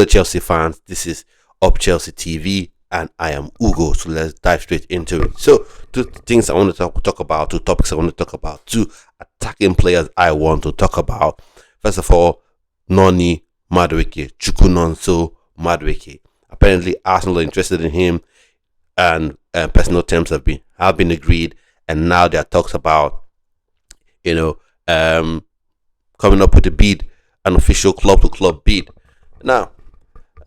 Hello, Chelsea fans. This is Up Chelsea TV, and I am Ugo. So let's dive straight into it. So, two things I want to talk about, two topics I want to talk about, two attacking players I want to talk about. First of all, Noni Madueke, Chukwunonso Madueke. Apparently, Arsenal are interested in him, and personal terms have been agreed, and now there are talks about, coming up with a bid, an official club-to-club bid. Now,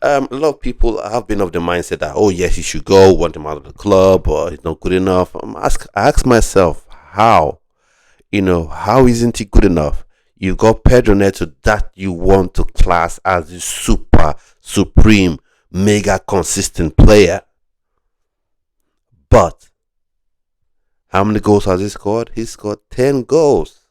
a lot of people have been of the mindset that, oh yes, he should go, want him out of the club, or he's not good enough. I ask myself, how? How isn't he good enough? You've got Pedro Neto that you want to class as a supreme, mega consistent player. But how many goals has he scored? He scored 10 goals.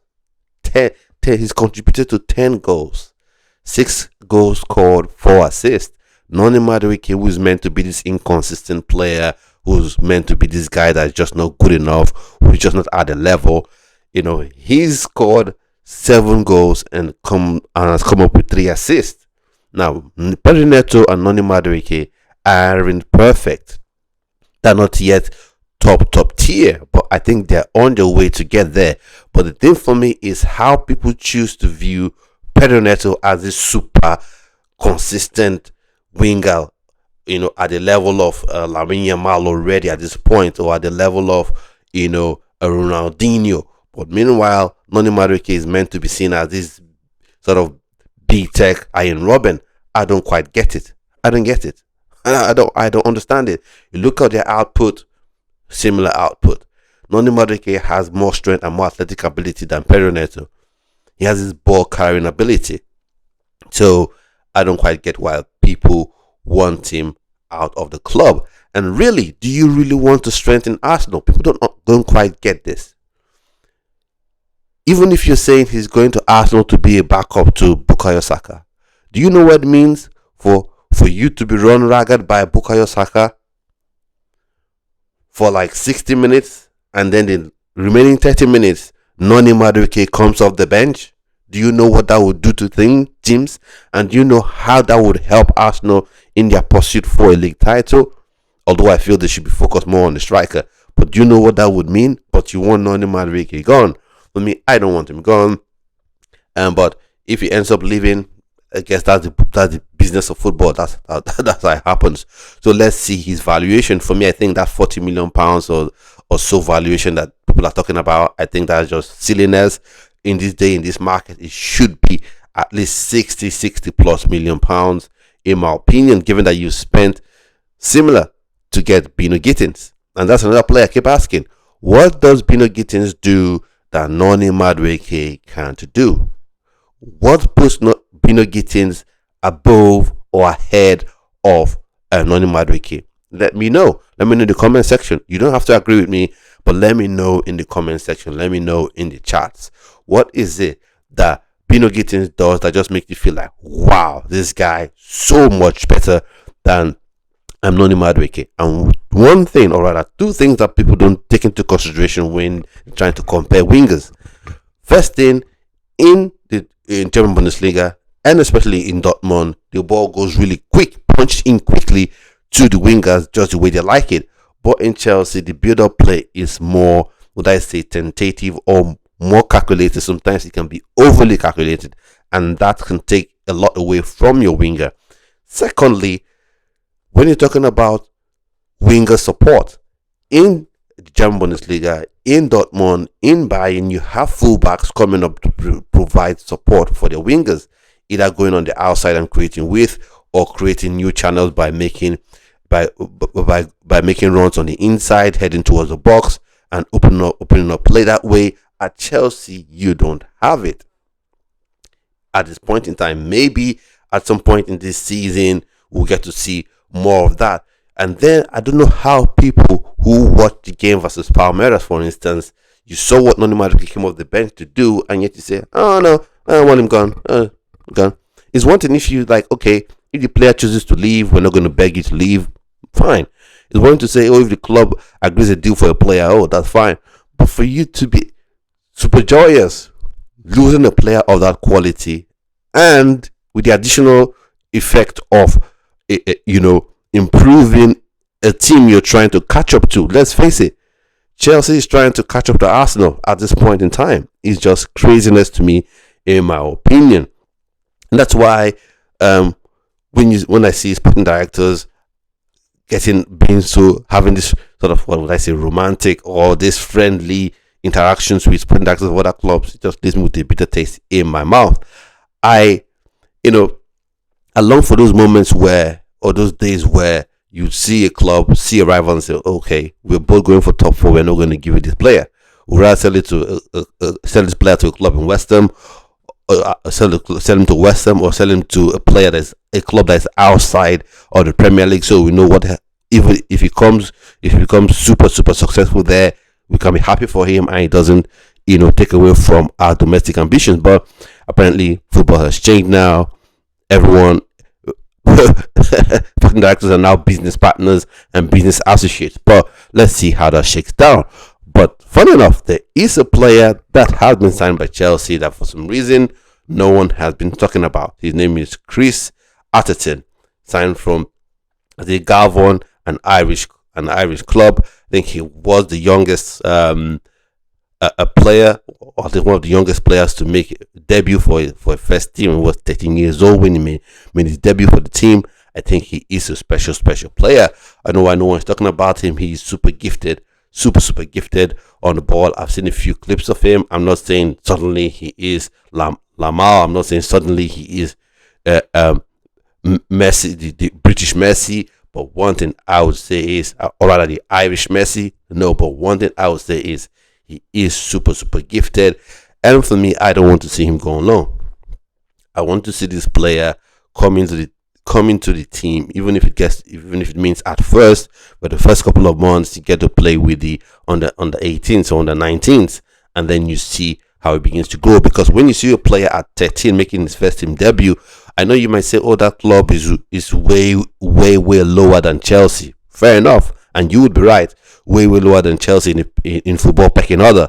10, he's contributed to 10 goals. 6 goals scored, 4 assists. Noni Madueke, who is meant to be this inconsistent player, who's meant to be this guy that's just not good enough, who's just not at the level, he's scored 7 goals and has come up with 3 assists. Now, Pedro Neto and Noni Madueke aren't perfect. They're not yet top tier, but I think they're on their way to get there. But the thing for me is how people choose to view Pedro Neto as a super consistent winger, at the level of Lamine Yamal already at this point, or at the level of, a Ronaldinho. But meanwhile, Noni Madueke is meant to be seen as this sort of big tech Iron Robin. I don't quite get it. I don't get it. I don't understand it. You look at their output, similar output. Noni Madueke has more strength and more athletic ability than Pedro Neto. He has his ball carrying ability. So I don't quite get why people want him out of the club. And really, do you really want to strengthen Arsenal? People don't quite get this. Even if you're saying he's going to Arsenal to be a backup to Bukayo Saka, do you know what it means for you to be run ragged by Bukayo Saka for like 60 minutes, and then the remaining 30 minutes, Noni Madueke comes off the bench? Do you know what that would do to teams? And do you know how that would help Arsenal in their pursuit for a league title? Although I feel they should be focused more on the striker. But do you know what that would mean? But you want Noni Madueke gone. For me, I don't want him gone. But if he ends up leaving, I guess that's the business of football. That's how it happens. So let's see his valuation. For me, I think that £40 million or so valuation that people are talking about, I think that's just silliness. In this day, in this market, it should be at least 60 plus million pounds, in my opinion, given that you spent similar to get Bino Gittens. And that's another player I keep asking. What does Bino Gittens do that Noni Madueke can't do? What puts Bino Gittens above or ahead of Noni Madueke? Let me know. Let me know in the comment section. You don't have to agree with me, but let me know in the comment section. Let me know in the chats. What is it that Bino Gittens does that just makes you feel like, wow, this guy so much better than Noni Madueke? And one thing, or rather two things that people don't take into consideration when trying to compare wingers. First thing, in German Bundesliga, and especially in Dortmund, the ball goes really quick, punched in quickly to the wingers just the way they like it. But in Chelsea, the build-up play is more, would I say, tentative or more calculated. Sometimes it can be overly calculated, and that can take a lot away from your winger. Secondly, when you're talking about winger support, in the German Bundesliga, in Dortmund, in Bayern, you have fullbacks coming up to provide support for their wingers, either going on the outside and creating width, or creating new channels by making runs on the inside, heading towards the box and opening up play that way. At Chelsea, you don't have it at this point in time. Maybe at some point in this season we'll get to see more of that. And then I don't know how people who watch the game versus Palmeiras, for instance, you saw what Noni Madueke came off the bench to do, and yet you say, oh no, I don't want him gone. It's one thing if you like, okay, if the player chooses to leave, we're not going to beg you to leave, fine. It's one to say, oh, if the club agrees a deal for a player, oh, that's fine. But for you to be super joyous losing a player of that quality, and with the additional effect of improving a team you're trying to catch up to. Let's face it, Chelsea is trying to catch up to Arsenal at this point in time. It's just craziness to me, in my opinion. And that's why when I see sporting directors having this sort of, what would I say, romantic or this friendly interactions with sporting directors of other clubs, it just leaves me with a bitter taste in my mouth. I long for those moments or those days where you see a club, see a rival, and say, okay, we're both going for top 4, we're not going to give you this player. We'd rather sell this player to a club in West Ham, sell him to West Ham, or sell him to a club that's outside of the Premier League, so we know what, even if he becomes super successful there, we can be happy for him, and it doesn't take away from our domestic ambitions. But apparently football has changed now. Everyone sporting directors are now business partners and business associates. But let's see how that shakes down. But funny enough, there is a player that has been signed by Chelsea that for some reason no one has been talking about. His name is Chris Atherton, signed from the Gavon, an Irish club. I think he was the youngest a player, or one of the youngest players to make a debut for a first team. He was 13 years old when he made his debut for the team. I think he is a special player. I know why no one's talking about him. He's super gifted, super gifted on the ball. I've seen a few clips of him. I'm not saying suddenly he is Lamar. I'm not saying suddenly he is Messi, the British Messi. But one thing I would say is, or rather the Irish Messi. No, but one thing I would say is he is super gifted. And for me, I don't want to see him go on loan. I want to see this player come into the team, even if it means at first, but the first couple of months you get to play with the under 18s or under 19s, and then you see how it begins to grow. Because when you see a player at 13 making his first team debut, I know you might say, oh, that club is way lower than Chelsea. Fair enough, and you would be right, way lower than Chelsea in football pecking order,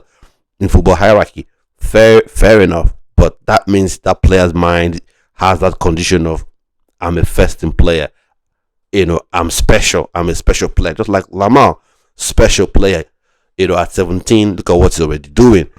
in football hierarchy. Fair enough, but that means that player's mind has that condition of, I'm a first team player, I'm special, I'm a special player, just like Lamar, special player. At 17, look at what he's already doing.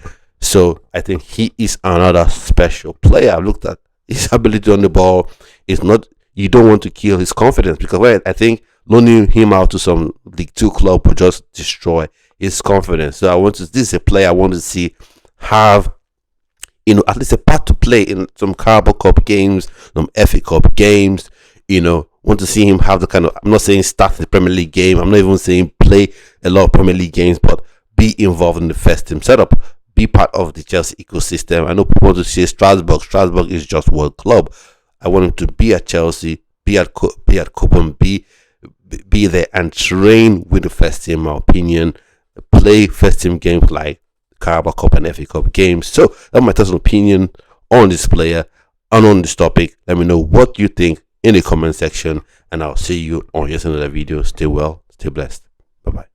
So I think he is another special player. I've looked at his ability on the ball. It's not, you don't want to kill his confidence, because I think loaning him out to some League 2 club will just destroy his confidence. So this is a player I want to see have, at least a part to play in some Carabao Cup games, some FA Cup games. Want to see him have the kind of, I'm not saying start the Premier League game, I'm not even saying play a lot of Premier League games, but be involved in the first team setup, be part of the Chelsea ecosystem. I know people want to say Strasbourg is just one club. I want him to be at Chelsea, be at Cobham, be there and train with the first team, in my opinion. Play first team games like Carabao Cup and FA Cup games. So that's my personal opinion on this player and on this topic. Let me know what you think in the comment section, and I'll see you on yet another video. Stay well, stay blessed. Bye bye.